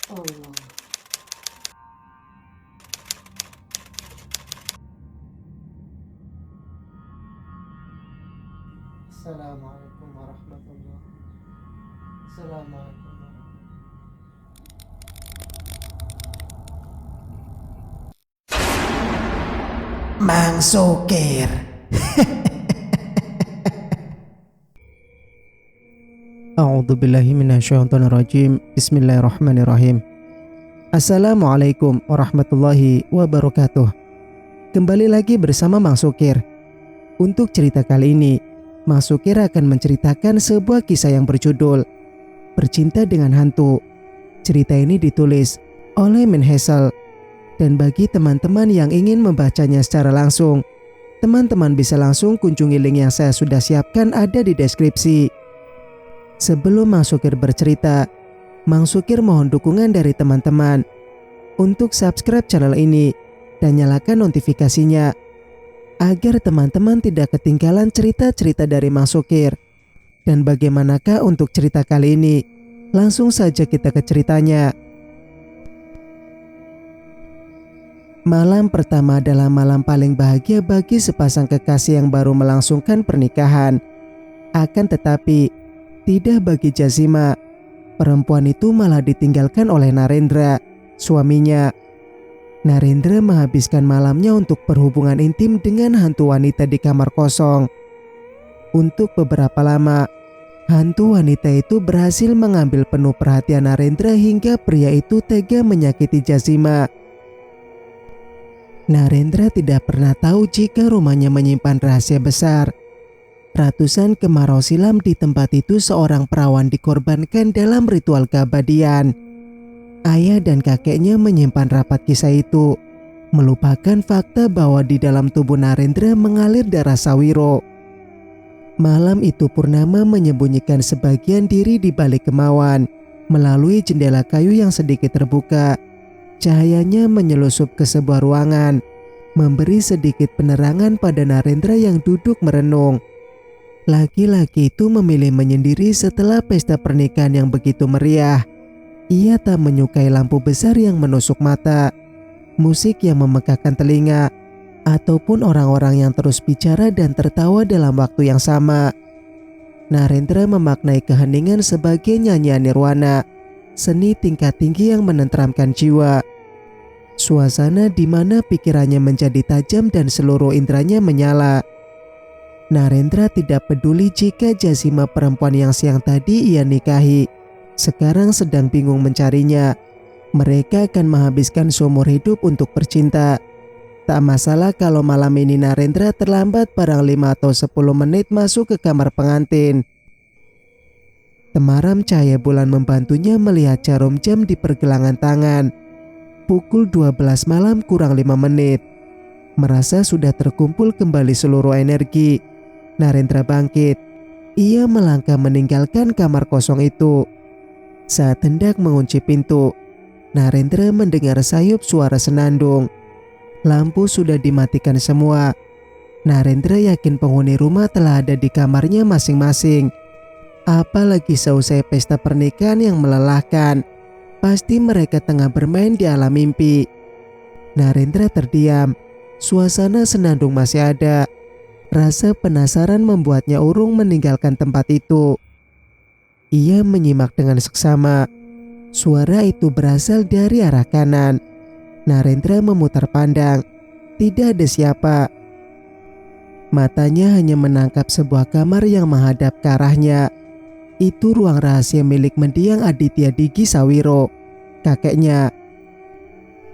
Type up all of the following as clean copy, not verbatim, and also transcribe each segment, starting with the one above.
Allah. Assalamualaikum warahmatullahi. Assalamualaikum. Mang Sukir. A'udzubillahi minasyaitonirrajim. Bismillahirrahmanirrahim. Assalamualaikum warahmatullahi wabarakatuh. Kembali lagi bersama Mang Sukir. Untuk cerita kali ini, Mang Sukir akan menceritakan sebuah kisah yang berjudul Bercinta dengan Hantu. Cerita ini ditulis oleh Menhesel. Dan bagi teman-teman yang ingin membacanya secara langsung, teman-teman bisa langsung kunjungi link yang saya sudah siapkan ada di deskripsi. Sebelum Mang Sukir bercerita, Mang Sukir mohon dukungan dari teman-teman untuk subscribe channel ini dan nyalakan notifikasinya agar teman-teman tidak ketinggalan cerita-cerita dari Mang Sukir. Dan bagaimanakah untuk cerita kali ini? Langsung saja kita ke ceritanya. Malam pertama adalah malam paling bahagia bagi sepasang kekasih yang baru melangsungkan pernikahan. Akan tetapi, tidak bagi Jazima. Perempuan itu malah ditinggalkan oleh Narendra, suaminya. Narendra menghabiskan malamnya untuk berhubungan intim dengan hantu wanita di kamar kosong. Untuk beberapa lama, hantu wanita itu berhasil mengambil penuh perhatian Narendra hingga pria itu tega menyakiti Jazima. Narendra tidak pernah tahu jika rumahnya menyimpan rahasia besar. Ratusan kemarau silam di tempat itu seorang perawan dikorbankan dalam ritual keabadian. Ayah dan kakeknya menyimpan rapat kisah itu, melupakan fakta bahwa di dalam tubuh Narendra mengalir darah Sawiro. Malam itu Purnama menyembunyikan sebagian diri di balik kemauan, melalui jendela kayu yang sedikit terbuka. Cahayanya menyelusup ke sebuah ruangan, memberi sedikit penerangan pada Narendra yang duduk merenung. Laki-laki itu memilih menyendiri setelah pesta pernikahan yang begitu meriah. Ia tak menyukai lampu besar yang menusuk mata, musik yang memegahkan telinga, ataupun orang-orang yang terus bicara dan tertawa dalam waktu yang sama. Narendra memaknai keheningan sebagai nyanyian nirwana, seni tingkat tinggi yang menenteramkan jiwa. Suasana di mana pikirannya menjadi tajam dan seluruh indranya menyala. Narendra tidak peduli jika Jazima perempuan yang siang tadi ia nikahi sekarang sedang bingung mencarinya. Mereka akan menghabiskan seumur hidup untuk bercinta. Tak masalah kalau malam ini Narendra terlambat barang 5 atau 10 menit masuk ke kamar pengantin. Temaram cahaya bulan membantunya melihat jarum jam di pergelangan tangan. Pukul 12 malam kurang 5 menit. Merasa sudah terkumpul kembali seluruh energi, Narendra bangkit. Ia melangkah meninggalkan kamar kosong itu. Saat hendak mengunci pintu, Narendra mendengar sayup suara senandung. Lampu sudah dimatikan semua. Narendra yakin penghuni rumah telah ada di kamarnya masing-masing. Apalagi seusai pesta pernikahan yang melelahkan, pasti mereka tengah bermain di alam mimpi. Narendra terdiam. Suasana senandung masih ada. Rasa penasaran membuatnya urung meninggalkan tempat itu. Ia menyimak dengan seksama. Suara itu berasal dari arah kanan. Narendra memutar pandang. Tidak ada siapa. Matanya hanya menangkap sebuah kamar yang menghadap ke arahnya. Itu ruang rahasia milik mendiang Aditya Digi Sawiro, kakeknya.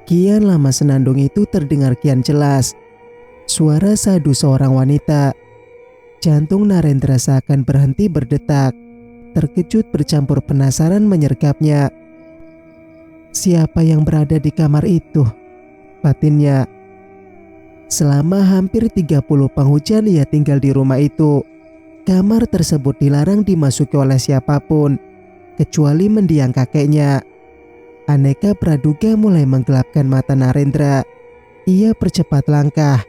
Kian lama senandung itu terdengar kian jelas. Suara sadu seorang wanita. Jantung Narendra seakan berhenti berdetak. Terkejut bercampur penasaran menyergapnya. Siapa yang berada di kamar itu? Batinnya. Selama hampir 30 penghujan ia tinggal di rumah itu. Kamar tersebut dilarang dimasuki oleh siapapun, kecuali mendiang kakeknya. Aneka praduga mulai menggelapkan mata Narendra. Ia percepat langkah.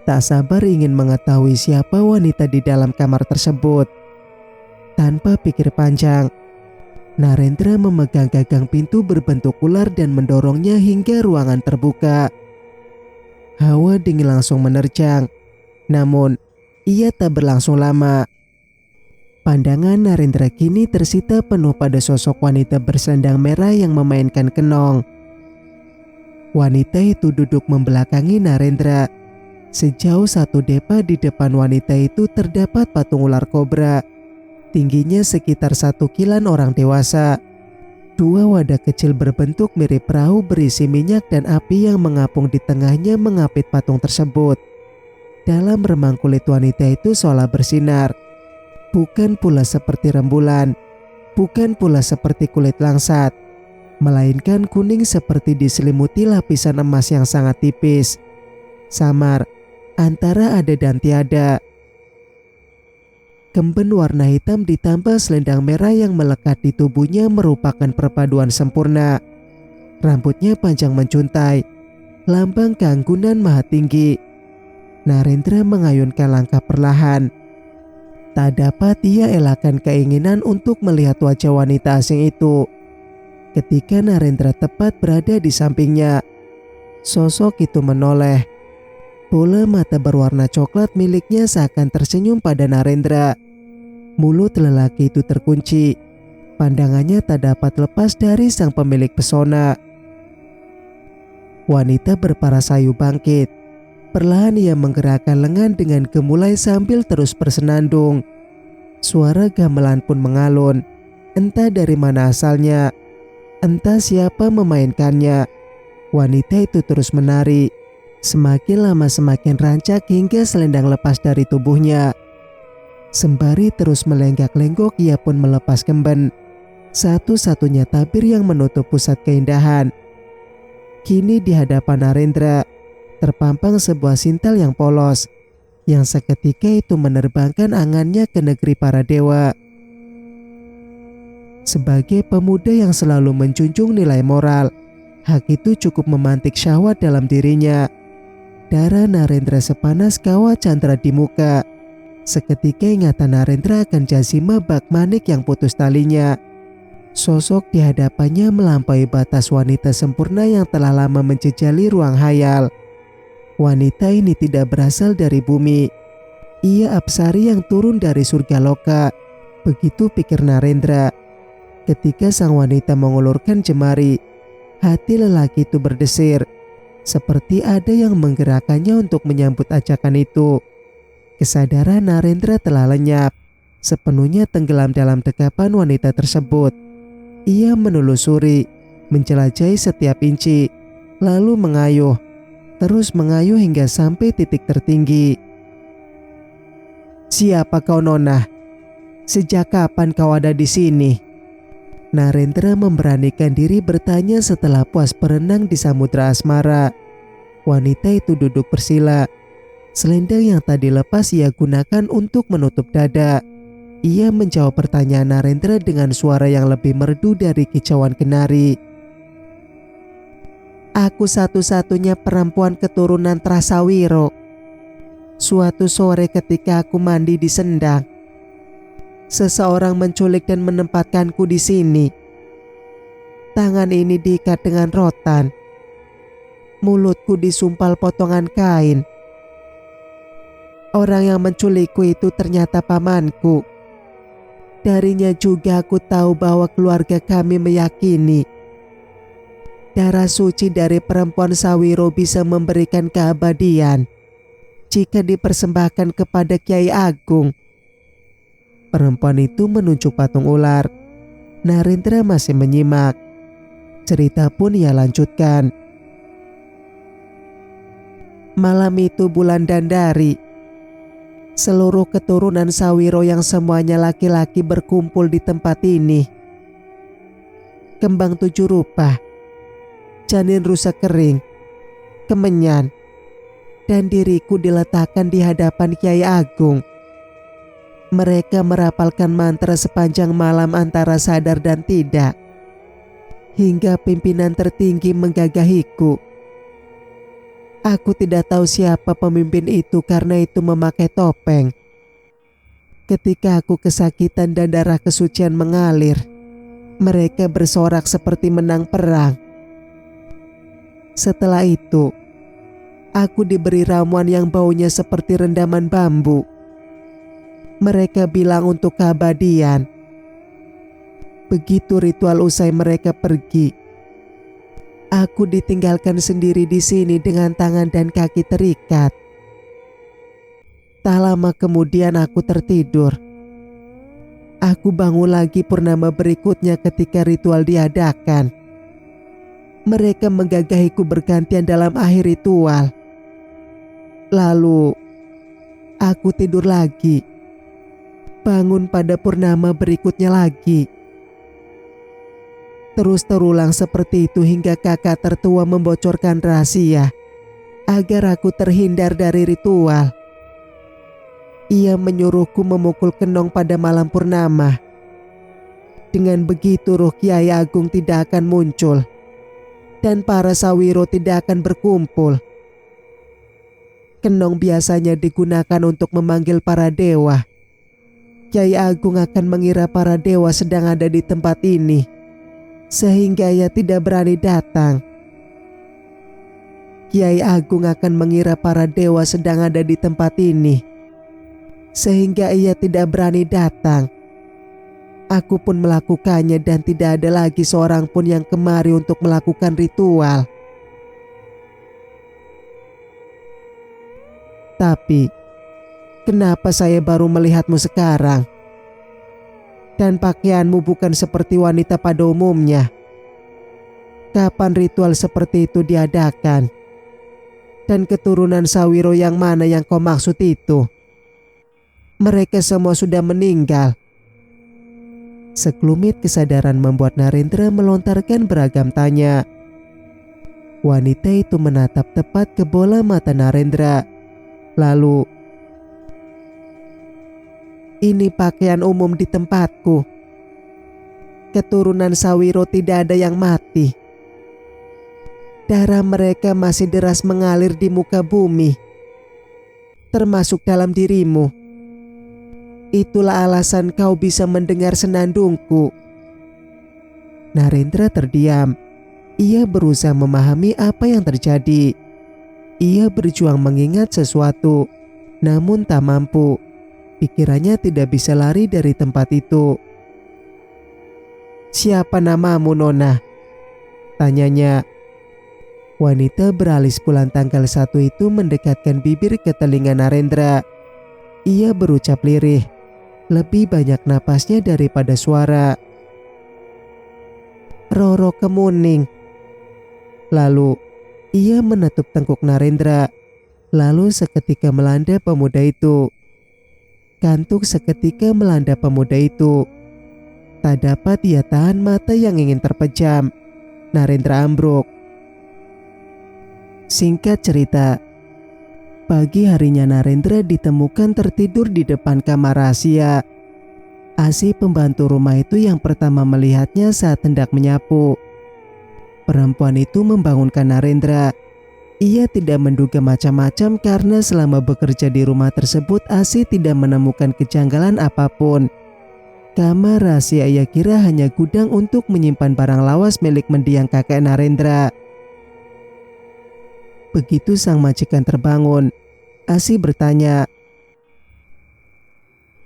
Tak sabar ingin mengetahui siapa wanita di dalam kamar tersebut. Tanpa pikir panjang, Narendra memegang gagang pintu berbentuk ular dan mendorongnya hingga ruangan terbuka. Hawa dingin langsung menerjang. Namun, ia tak berlangsung lama. Pandangan Narendra kini tersita penuh pada sosok wanita berselendang merah yang memainkan kenong. Wanita itu duduk membelakangi Narendra. Sejauh 1 depa di depan wanita itu terdapat patung ular kobra. Tingginya sekitar 1 kilan orang dewasa. 2 wadah kecil berbentuk mirip perahu berisi minyak dan api yang mengapung di tengahnya mengapit patung tersebut. Dalam remang kulit wanita itu seolah bersinar. Bukan pula seperti rembulan, bukan pula seperti kulit langsat, melainkan kuning seperti diselimuti lapisan emas yang sangat tipis. Samar, antara ada dan tiada. Kemben warna hitam ditambah selendang merah yang melekat di tubuhnya merupakan perpaduan sempurna. Rambutnya panjang mencuntai, lambang keanggunan maha tinggi. Narendra mengayunkan langkah perlahan. Tak dapat ia elakkan keinginan untuk melihat wajah wanita asing itu. Ketika Narendra tepat berada di sampingnya, sosok itu menoleh. Bola mata berwarna coklat miliknya seakan tersenyum pada Narendra. Mulut lelaki itu terkunci. Pandangannya tak dapat lepas dari sang pemilik pesona. Wanita berparas sayu bangkit. Perlahan ia menggerakkan lengan dengan gemulai sambil terus bersenandung. Suara gamelan pun mengalun. Entah dari mana asalnya, entah siapa memainkannya. Wanita itu terus menari. Semakin lama semakin rancak hingga selendang lepas dari tubuhnya. Sembari terus melenggak-lenggok, ia pun melepas kemben. Satu-satunya tabir yang menutup pusat keindahan. Kini di hadapan Narendra terpampang sebuah sintal yang polos, yang seketika itu menerbangkan angannya ke negeri para dewa. Sebagai pemuda yang selalu menjunjung nilai moral, hak itu cukup memantik syahwat dalam dirinya. Darah Narendra sepanas kawah candra di muka. Seketika ingatan Narendra akan Jasima Bakmanik yang putus talinya. Sosok di hadapannya melampaui batas wanita sempurna yang telah lama menjejali ruang hayal. Wanita ini tidak berasal dari bumi. Ia apsari yang turun dari surga loka. Begitu pikir Narendra. Ketika sang wanita mengulurkan jemari, hati lelaki itu berdesir. Seperti ada yang menggerakkannya untuk menyambut ajakan itu. Kesadaran Narendra telah lenyap. Sepenuhnya tenggelam dalam dekapan wanita tersebut. Ia menelusuri, menjelajahi setiap inci, lalu mengayuh. Terus mengayuh hingga sampai titik tertinggi. "Siapa kau, Nona? Sejak kapan kau ada di sini?" Narendra memberanikan diri bertanya setelah puas berenang di samudra asmara. Wanita itu duduk bersila. Selendang yang tadi lepas ia gunakan untuk menutup dada. Ia menjawab pertanyaan Narendra dengan suara yang lebih merdu dari kicauan kenari. "Aku satu-satunya perempuan keturunan Trasawiro. Suatu sore ketika aku mandi di Sendang, seseorang menculik dan menempatkanku di sini. Tangan ini diikat dengan rotan. Mulutku disumpal potongan kain. Orang yang menculikku itu ternyata pamanku. Darinya juga aku tahu bahwa keluarga kami meyakini darah suci dari perempuan Sawiro bisa memberikan keabadian jika dipersembahkan kepada Kiai Agung." Perempuan itu menunjuk patung ular. Narendra masih menyimak. Cerita pun ia lanjutkan. "Malam itu bulan Dandari. Seluruh keturunan Sawiro yang semuanya laki-laki berkumpul di tempat ini. Kembang 7 rupa, janin rusa kering, kemenyan, dan diriku diletakkan di hadapan Kiai Agung. Mereka merapalkan mantra sepanjang malam antara sadar dan tidak, hingga pimpinan tertinggi menggagahiku. Aku tidak tahu siapa pemimpin itu karena itu memakai topeng. Ketika aku kesakitan dan darah kesucian mengalir, Mereka bersorak seperti menang perang. Setelah itu, aku diberi ramuan yang baunya seperti rendaman bambu. Mereka bilang untuk keabadian. Begitu ritual usai mereka pergi, aku ditinggalkan sendiri di sini dengan tangan dan kaki terikat. Tak lama kemudian aku tertidur. Aku bangun lagi purnama berikutnya ketika ritual diadakan. Mereka menggagahiku bergantian dalam akhir ritual. Lalu, aku tidur lagi. Bangun pada purnama berikutnya lagi. Terus terulang seperti itu hingga kakak tertua membocorkan rahasia agar aku terhindar dari ritual. Ia menyuruhku memukul kenong pada malam purnama. Dengan begitu roh Kiai Agung tidak akan muncul dan para sawiro tidak akan berkumpul. Kenong biasanya digunakan untuk memanggil para dewa. Kiai Agung akan mengira para dewa sedang ada di tempat ini, sehingga ia tidak berani datang. Kiai Agung akan mengira para dewa sedang ada di tempat ini, sehingga ia tidak berani datang. Aku pun melakukannya dan tidak ada lagi seorang pun yang kemari untuk melakukan ritual. Tapi, kenapa saya baru melihatmu sekarang? Dan pakaianmu bukan seperti wanita pada umumnya. Kapan ritual seperti itu diadakan? Dan keturunan Sawiro yang mana yang kau maksud itu? Mereka semua sudah meninggal. Sekelumit kesadaran membuat Narendra melontarkan beragam tanya. Wanita itu menatap tepat ke bola mata Narendra. Lalu, ini pakaian umum di tempatku. Keturunan Sawiro tidak ada yang mati. Darah mereka masih deras mengalir di muka bumi, termasuk dalam dirimu. Itulah alasan kau bisa mendengar senandungku. Narendra terdiam. Ia berusaha memahami apa yang terjadi. Ia berjuang mengingat sesuatu, namun tak mampu. Pikirannya tidak bisa lari dari tempat itu. Siapa namamu, Nona? Tanyanya. Wanita beralis bulan tanggal 1 itu mendekatkan bibir ke telinga Narendra. Ia berucap lirih. Lebih banyak napasnya daripada suara. Roro Kemuning. Lalu, ia menatap tengkuk Narendra. Lalu seketika melanda pemuda itu. Kantuk seketika melanda pemuda itu. Tak dapat ia tahan mata yang ingin terpejam. Narendra ambruk. Singkat cerita, pagi harinya Narendra ditemukan tertidur di depan kamar rahasia. Asi pembantu rumah itu yang pertama melihatnya saat hendak menyapu. Perempuan itu membangunkan Narendra. Ia tidak menduga macam-macam karena selama bekerja di rumah tersebut Asi tidak menemukan kejanggalan apapun. Kamar rahasia ia kira hanya gudang untuk menyimpan barang lawas milik mendiang kakek Narendra. Begitu sang majikan terbangun, Asi bertanya,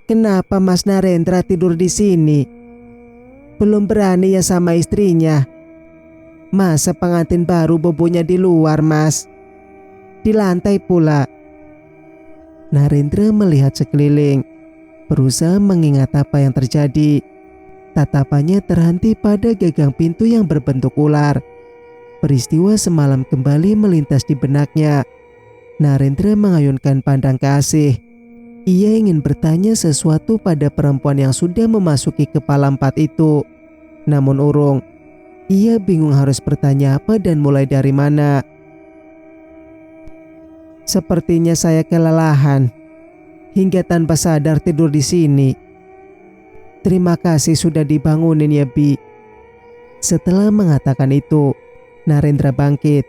"Kenapa Mas Narendra tidur di sini? Belum berani ya sama istrinya? Masa pengantin baru bobonya di luar, Mas? Di lantai pula." Narendra melihat sekeliling, berusaha mengingat apa yang terjadi. Tatapannya terhenti pada gagang pintu yang berbentuk ular. Peristiwa semalam kembali melintas di benaknya. Narendra mengayunkan pandang ke Asih. Ia ingin bertanya sesuatu pada perempuan yang sudah memasuki kepala 4 itu. Namun urung. Ia bingung harus bertanya apa dan mulai dari mana. Sepertinya saya kelelahan hingga tanpa sadar tidur di sini. Terima kasih sudah dibangunin ya, Bi. Setelah mengatakan itu, Narendra bangkit.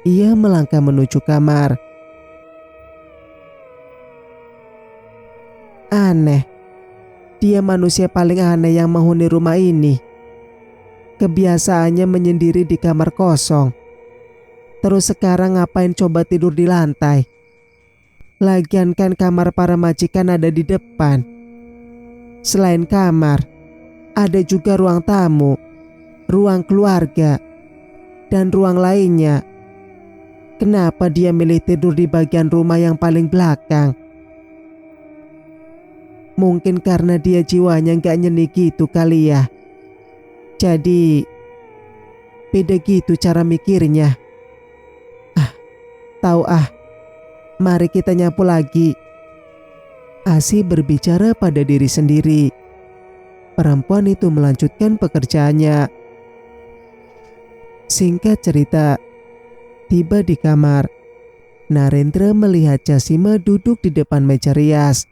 Ia melangkah menuju kamar. Aneh. Dia manusia paling aneh yang menghuni rumah ini. Kebiasaannya menyendiri di kamar kosong. Terus sekarang ngapain coba tidur di lantai? Lagian kan kamar para majikan ada di depan. Selain kamar, ada juga ruang tamu, ruang keluarga, dan ruang lainnya. Kenapa dia milih tidur di bagian rumah yang paling belakang? Mungkin karena dia jiwanya gak nyeni gitu kali ya. Jadi beda gitu cara mikirnya. Tahu mari kita nyapu lagi. Asi berbicara pada diri sendiri. Perempuan itu melanjutkan pekerjaannya. Singkat cerita, tiba di kamar, Narendra melihat Jasima duduk di depan meja rias.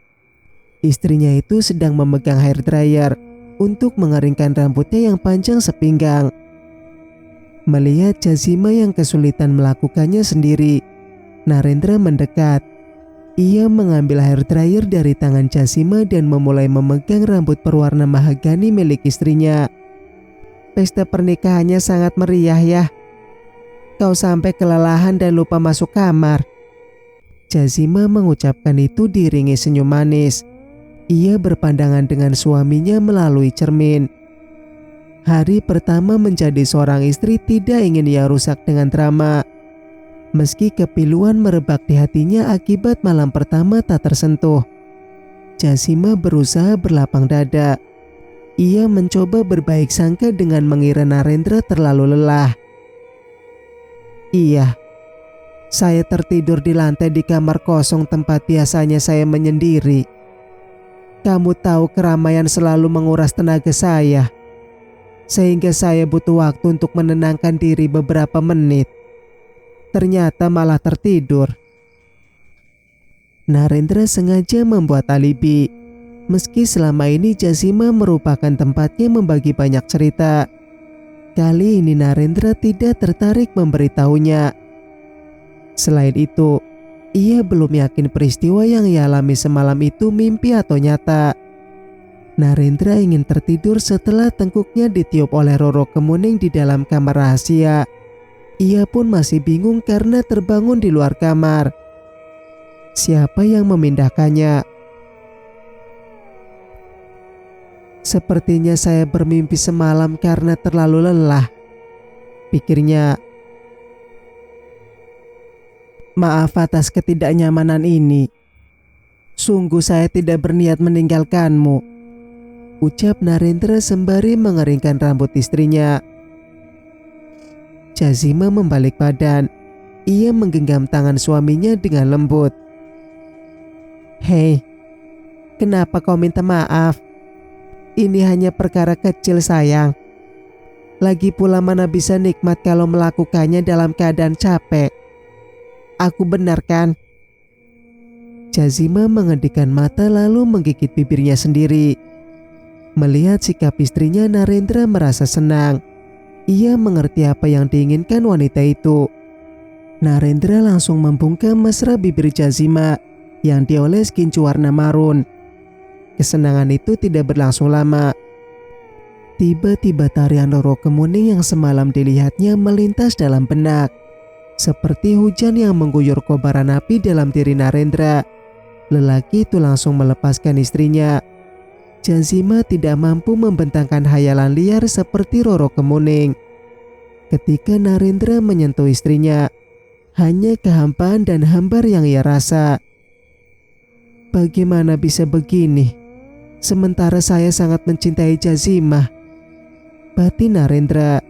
Istrinya itu sedang memegang hair dryer untuk mengeringkan rambutnya yang panjang sepinggang. Melihat Jasima yang kesulitan melakukannya sendiri, Narendra mendekat. Ia mengambil hair dryer dari tangan Jasima dan memulai memegang rambut berwarna mahagani milik istrinya. Pesta pernikahannya sangat meriah ya. Kau sampai kelelahan dan lupa masuk kamar. Jasima mengucapkan itu diiringi senyum manis. Ia berpandangan dengan suaminya melalui cermin. Hari pertama menjadi seorang istri tidak ingin ia rusak dengan drama. Meski kepiluan merebak di hatinya akibat malam pertama tak tersentuh, Jasima berusaha berlapang dada. Ia mencoba berbaik sangka dengan mengira Narendra terlalu lelah. Iya, saya tertidur di lantai di kamar kosong tempat biasanya saya menyendiri. Kamu tahu keramaian selalu menguras tenaga saya, sehingga saya butuh waktu untuk menenangkan diri beberapa menit. Ternyata malah tertidur. Narendra sengaja membuat alibi. Meski selama ini Jasima merupakan tempatnya membagi banyak cerita, kali ini Narendra tidak tertarik memberitahunya. Selain itu, ia belum yakin peristiwa yang ia alami semalam itu mimpi atau nyata. Narendra ingin tertidur setelah tengkuknya ditiup oleh Roro Kemuning di dalam kamar rahasia. Ia pun masih bingung karena terbangun di luar kamar. Siapa yang memindahkannya? Sepertinya saya bermimpi semalam karena terlalu lelah, pikirnya. Maaf atas ketidaknyamanan ini. Sungguh saya tidak berniat meninggalkanmu, ucap Narendra sembari mengeringkan rambut istrinya. Jasima membalik badan. Ia menggenggam tangan suaminya dengan lembut. Hei, kenapa kau minta maaf? Ini hanya perkara kecil sayang. Lagi pula mana bisa nikmat kalau melakukannya dalam keadaan capek. Aku benar kan? Jasima mengedipkan mata lalu menggigit bibirnya sendiri. Melihat sikap istrinya, Narendra merasa senang. Ia mengerti apa yang diinginkan wanita itu. Narendra langsung membungkam mesra bibir Jasima yang dioles gincu warna marun. Kesenangan itu tidak berlangsung lama. Tiba-tiba tarian Roro Kemuning yang semalam dilihatnya melintas dalam benak. Seperti hujan yang mengguyur kobaran api dalam diri Narendra. Lelaki itu langsung melepaskan istrinya. Jasima tidak mampu membentangkan hayalan liar seperti Roro Kemuning. Ketika Narendra menyentuh istrinya, hanya kehampaan dan hambar yang ia rasa. Bagaimana bisa begini? Sementara saya sangat mencintai Jasima, batin Narendra.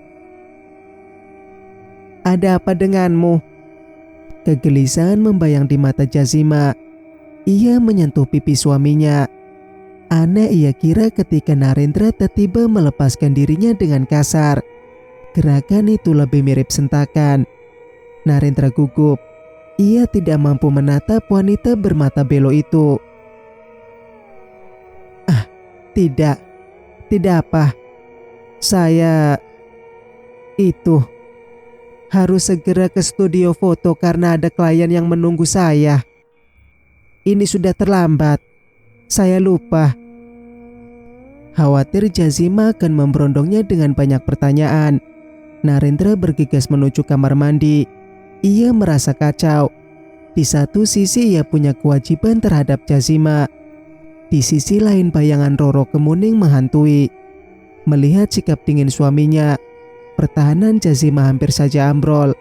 Ada apa denganmu? Kegelisahan membayang di mata Jasima. Ia menyentuh pipi suaminya. Aneh ia kira ketika Narendra tiba-tiba melepaskan dirinya dengan kasar. Gerakan itu lebih mirip sentakan. Narendra gugup. Ia tidak mampu menatap wanita bermata belo itu. Tidak apa. Saya itu harus segera ke studio foto karena ada klien yang menunggu saya. Ini sudah terlambat. Saya lupa. Khawatir Jazima akan memberondongnya dengan banyak pertanyaan, Narendra bergegas menuju kamar mandi. Ia merasa kacau. Di satu sisi ia punya kewajiban terhadap Jazima. Di sisi lain bayangan Roro Kemuning menghantui. Melihat sikap dingin suaminya, pertahanan Jazima hampir saja ambrol.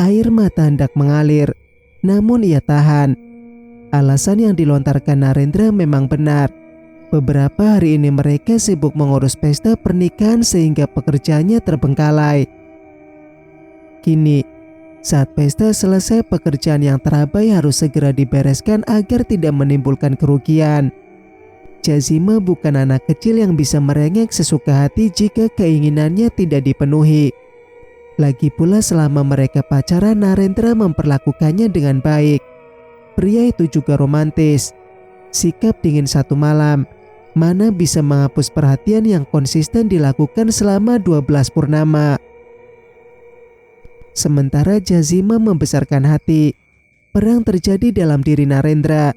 Air mata hendak mengalir, namun ia tahan. Alasan yang dilontarkan Narendra memang benar. Beberapa hari ini mereka sibuk mengurus pesta pernikahan sehingga pekerjaannya terbengkalai. Kini, saat pesta selesai, pekerjaan yang terabai harus segera dibereskan agar tidak menimbulkan kerugian. Jazima bukan anak kecil yang bisa merengek sesuka hati jika keinginannya tidak dipenuhi. Lagi pula selama mereka pacaran, Narendra memperlakukannya dengan baik. Pria itu juga romantis. Sikap dingin satu malam, mana bisa menghapus perhatian yang konsisten dilakukan selama 12 purnama. Sementara Jazima membesarkan hati, perang terjadi dalam diri Narendra.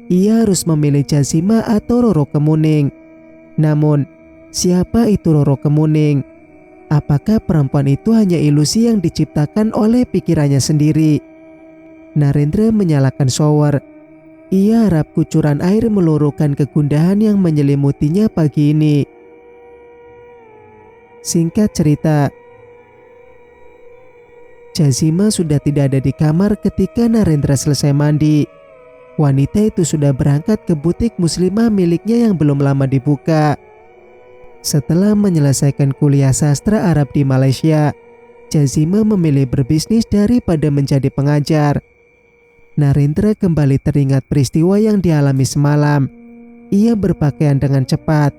Ia harus memilih Jazima atau Roro Kemuning. Namun, siapa itu Roro Kemuning? Apakah perempuan itu hanya ilusi yang diciptakan oleh pikirannya sendiri? Narendra menyalakan shower. Ia harap kucuran air meluruhkan kegundahan yang menyelimutinya pagi ini. Singkat cerita, Jazima sudah tidak ada di kamar ketika Narendra selesai mandi. Wanita itu sudah berangkat ke butik muslimah miliknya yang belum lama dibuka. Setelah menyelesaikan kuliah sastra Arab di Malaysia, Jazima memilih berbisnis daripada menjadi pengajar. Narendra kembali teringat peristiwa yang dialami semalam. Ia berpakaian dengan cepat.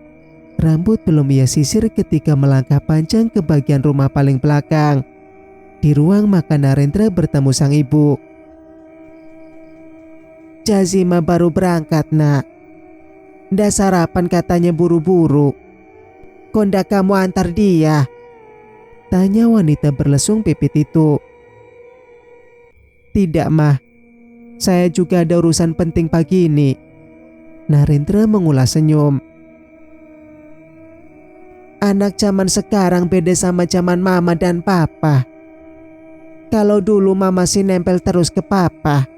Rambut belum ia sisir ketika melangkah panjang ke bagian rumah paling belakang. Di ruang makan Narendra bertemu sang ibu. Jazima baru berangkat, nak. Ndak sarapan katanya buru-buru. Kondak kamu antar dia? Tanya wanita berlesung pipit itu. Tidak, mah. Saya juga ada urusan penting pagi ini. Narendra mengulas senyum. Anak zaman sekarang beda sama zaman mama dan papa. Kalau dulu mama sih nempel terus ke papa.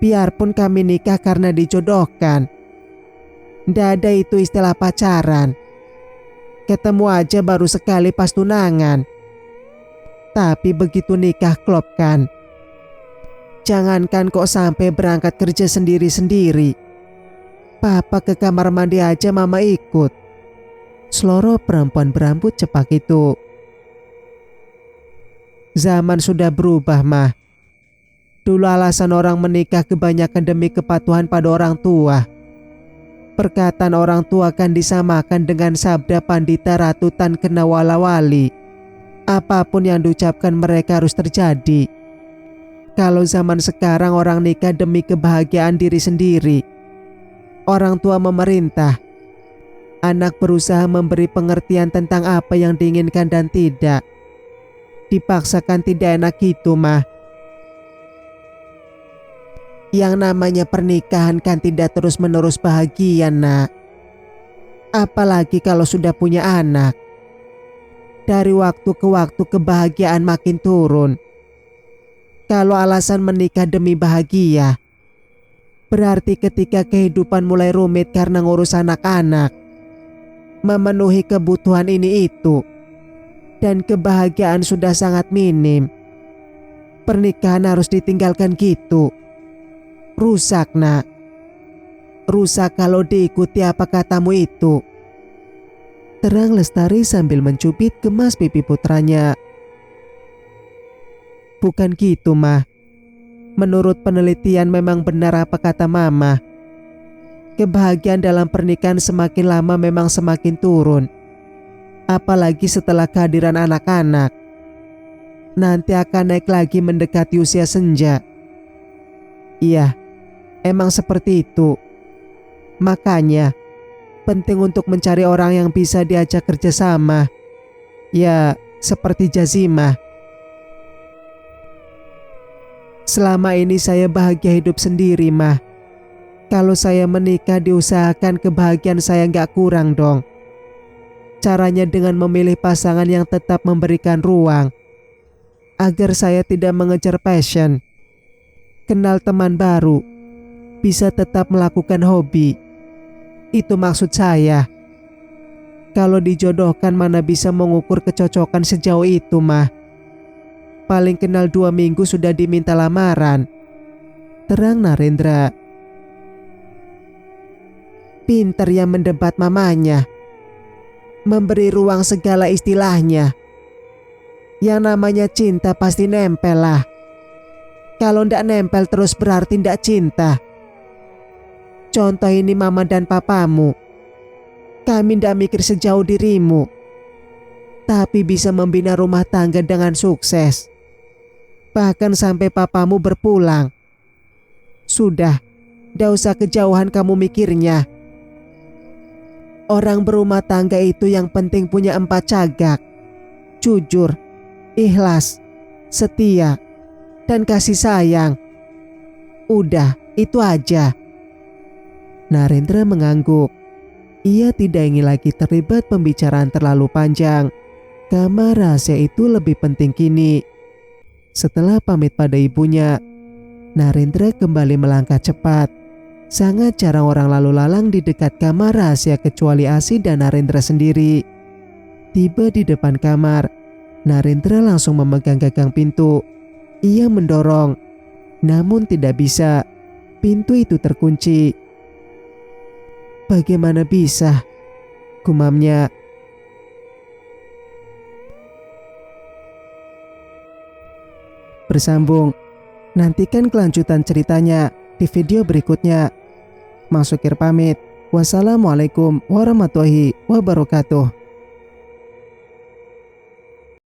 Biarpun kami nikah karena dijodohkan. Nggak ada itu istilah pacaran. Ketemu aja baru sekali pas tunangan. Tapi begitu nikah klop kan. Jangankan kok sampai berangkat kerja sendiri-sendiri. Papa ke kamar mandi aja mama ikut. Seloroh perempuan berambut cepak itu. Zaman sudah berubah, mah. Dulu alasan orang menikah kebanyakan demi kepatuhan pada orang tua. Perkataan orang tua kan disamakan dengan sabda Pandita Ratu Tan Kenawala Wali. Apapun yang diucapkan mereka harus terjadi. Kalau zaman sekarang orang nikah demi kebahagiaan diri sendiri. Orang tua memerintah. Anak berusaha memberi pengertian tentang apa yang diinginkan dan tidak. Dipaksakan tidak enak gitu, mah. Yang namanya pernikahan kan tidak terus-menerus bahagia, nak. Apalagi kalau sudah punya anak. Dari waktu ke waktu kebahagiaan makin turun. Kalau alasan menikah demi bahagia, berarti ketika kehidupan mulai rumit karena ngurus anak-anak, memenuhi kebutuhan ini itu, dan kebahagiaan sudah sangat minim, pernikahan harus ditinggalkan gitu. Rusak, nak. Rusak kalau diikuti apa katamu itu. Terang Lestari sambil mencubit kemas pipi putranya. Bukan gitu, mah. Menurut penelitian memang benar apa kata mama. Kebahagiaan dalam pernikahan semakin lama memang semakin turun. Apalagi setelah kehadiran anak-anak. Nanti akan naik lagi mendekati usia senja. Iya, emang seperti itu. Makanya, penting untuk mencari orang yang bisa diajak kerjasama. Ya, seperti Jazima. Selama ini saya bahagia hidup sendiri, mah. Kalau saya menikah diusahakan kebahagiaan saya nggak kurang dong. Caranya dengan memilih pasangan yang tetap memberikan ruang agar saya tidak mengejar passion, kenal teman baru, bisa tetap melakukan hobi. Itu maksud saya. Kalau dijodohkan mana bisa mengukur kecocokan sejauh itu mah. Paling kenal 2 minggu sudah diminta lamaran, terang Narendra. Pinter yang mendebat mamanya, memberi ruang segala istilahnya. Yang namanya cinta pasti nempel lah. Kalau ndak nempel terus berarti ndak cinta. Contoh ini mama dan papamu. Kami ndak mikir sejauh dirimu, tapi bisa membina rumah tangga dengan sukses. Bahkan sampai papamu berpulang. Sudah, ndak usah kejauhan kamu mikirnya. Orang berumah tangga itu yang penting punya 4 cagak: jujur, ikhlas, setia, dan kasih sayang. Udah, itu aja. Narendra mengangguk. Ia tidak ingin lagi terlibat pembicaraan terlalu panjang. Kamar rahasia itu lebih penting kini. Setelah pamit pada ibunya, Narendra kembali melangkah cepat. Sangat jarang orang lalu lalang di dekat kamar rahasia kecuali Asi dan Narendra sendiri. Tiba di depan kamar, Narendra langsung memegang gagang pintu. Ia mendorong, namun tidak bisa. Pintu itu terkunci. Bagaimana bisa? Gumamnya. Bersambung. Nantikan kelanjutan ceritanya di video berikutnya. Mang Sukir pamit. Wassalamualaikum warahmatullahi wabarakatuh.